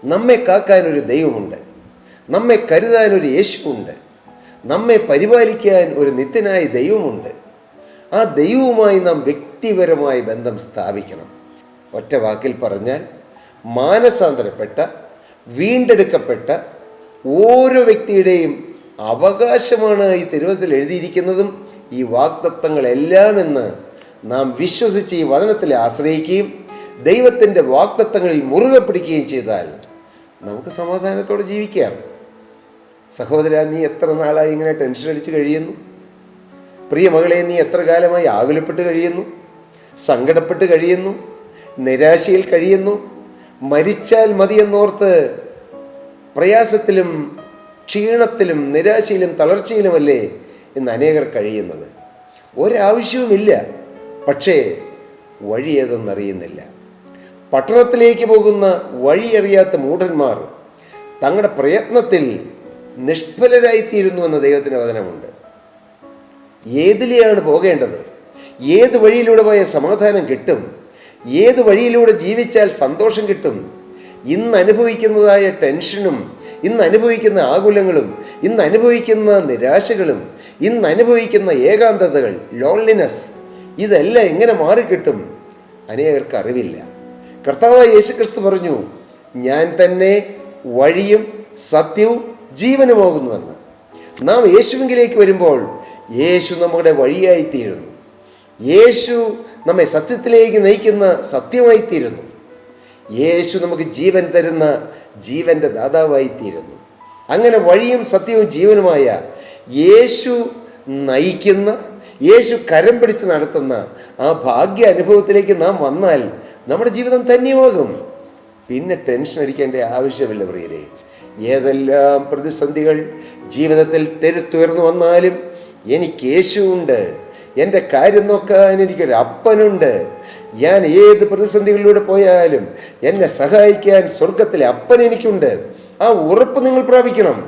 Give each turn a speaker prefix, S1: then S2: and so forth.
S1: നമ്മെ കാക്കാനൊരു ദൈവമുണ്ട്, നമ്മെ കരുതാനൊരു യേശുവുണ്ട്, നമ്മെ പരിപാലിക്കാൻ ഒരു നിത്യനായ ദൈവമുണ്ട്. ആ ദൈവവുമായി നാം വ്യക്തിപരമായ ബന്ധം സ്ഥാപിക്കണം. ഒറ്റ വാക്കിൽ പറഞ്ഞാൽ, മാനസാന്തരപ്പെട്ട വീണ്ടെടുക്കപ്പെട്ട ഓരോ വ്യക്തിയുടെയും അവകാശമാണ് ഈ തിരുവചനത്തിൽ എഴുതിയിരിക്കുന്നതും ഈ വാഗ്ദത്തങ്ങളെല്ലാം എന്ന് നാം വിശ്വസിച്ച് ഈ വചനത്തിൽ ആശ്രയിക്കുകയും ദൈവത്തിൻ്റെ വാഗ്ദത്തങ്ങളിൽ മുറുകെ പിടിക്കുകയും ചെയ്താൽ നമുക്ക് സമാധാനത്തോടെ ജീവിക്കാം. സഹോദര, നീ എത്ര നാളായി ഇങ്ങനെ ടെൻഷൻ അടിച്ച് കഴിയുന്നു? പ്രിയ മകളെ, നീ എത്ര കാലമായി ആകുലപ്പെട്ട് കഴിയുന്നു, സങ്കടപ്പെട്ട് കഴിയുന്നു, നിരാശയിൽ കഴിയുന്നു? മരിച്ചാൽ മതിയെന്നോർത്ത് പ്രയാസത്തിലും ക്ഷീണത്തിലും നിരാശയിലും തളർച്ചയിലുമല്ലേ ഇന്ന് അനേകർ കഴിയുന്നത്? ഒരാവശ്യവുമില്ല, പക്ഷേ വഴി ഏതെന്നറിയുന്നില്ല. പട്ടണത്തിലേക്ക് പോകുന്ന വഴിയറിയാത്ത മൂഢന്മാർ തങ്ങളുടെ പ്രയത്നത്തിൽ നിഷ്ഫലരായിത്തീരുന്നു എന്ന ദൈവത്തിൻ്റെ വചനമുണ്ട്. ഏതിലെയാണ് പോകേണ്ടത്? ഏത് വഴിയിലൂടെ പോയ സമാധാനം കിട്ടും? ഏത് വഴിയിലൂടെ ജീവിച്ചാൽ സന്തോഷം കിട്ടും? ഇന്ന് അനുഭവിക്കുന്നതായ ടെൻഷനും, ഇന്ന് അനുഭവിക്കുന്ന ആകുലങ്ങളും, ഇന്ന് അനുഭവിക്കുന്ന നിരാശകളും, ഇന്ന് അനുഭവിക്കുന്ന ഏകാന്തതകൾ, ലോൺലിനെസ്, ഇതെല്ലാം എങ്ങനെ മാറിക്കിട്ടും? അനേകർക്ക് അറിവില്ല. കർത്താവായ യേശുക്രിസ്തു പറഞ്ഞു, ഞാൻ തന്നെ വഴിയും സത്യവും ജീവനുമാകുന്നുവെന്ന്. നാം യേശുവിലേക്ക് വരുമ്പോൾ യേശു നമ്മുടെ വഴിയായിത്തീരുന്നു. യേശു നമ്മെ സത്യത്തിലേക്ക് നയിക്കുന്ന സത്യമായിത്തീരുന്നു. യേശു നമുക്ക് ജീവൻ തരുന്ന ജീവൻ്റെ ദാതാവായിത്തീരുന്നു. അങ്ങനെ വഴിയും സത്യവും ജീവനുമായ യേശു നയിക്കുന്ന, യേശു കരം പിടിച്ച് നടത്തുന്ന ആ ഭാഗ്യ അനുഭവത്തിലേക്ക് നാം വന്നാൽ നമ്മുടെ ജീവിതം ധന്യമാകും. പിന്നെ ടെൻഷൻ അടിക്കേണ്ട ആവശ്യമില്ല പ്രിയരെ. ഏതെല്ലാം പ്രതിസന്ധികൾ ജീവിതത്തിൽ തെരുത്തുയർന്നു വന്നാലും എനിക്ക് യേശുവുണ്ട്, എൻ്റെ കാര്യം നോക്കാൻ എനിക്കൊരു അപ്പനുണ്ട്. ഞാൻ ഏത് പ്രതിസന്ധികളിലൂടെ പോയാലും എന്നെ സഹായിക്കാൻ സ്വർഗത്തിലെ അപ്പൻ എനിക്കുണ്ട്. ആ ഉറപ്പ് നിങ്ങൾ പ്രാപിക്കണം.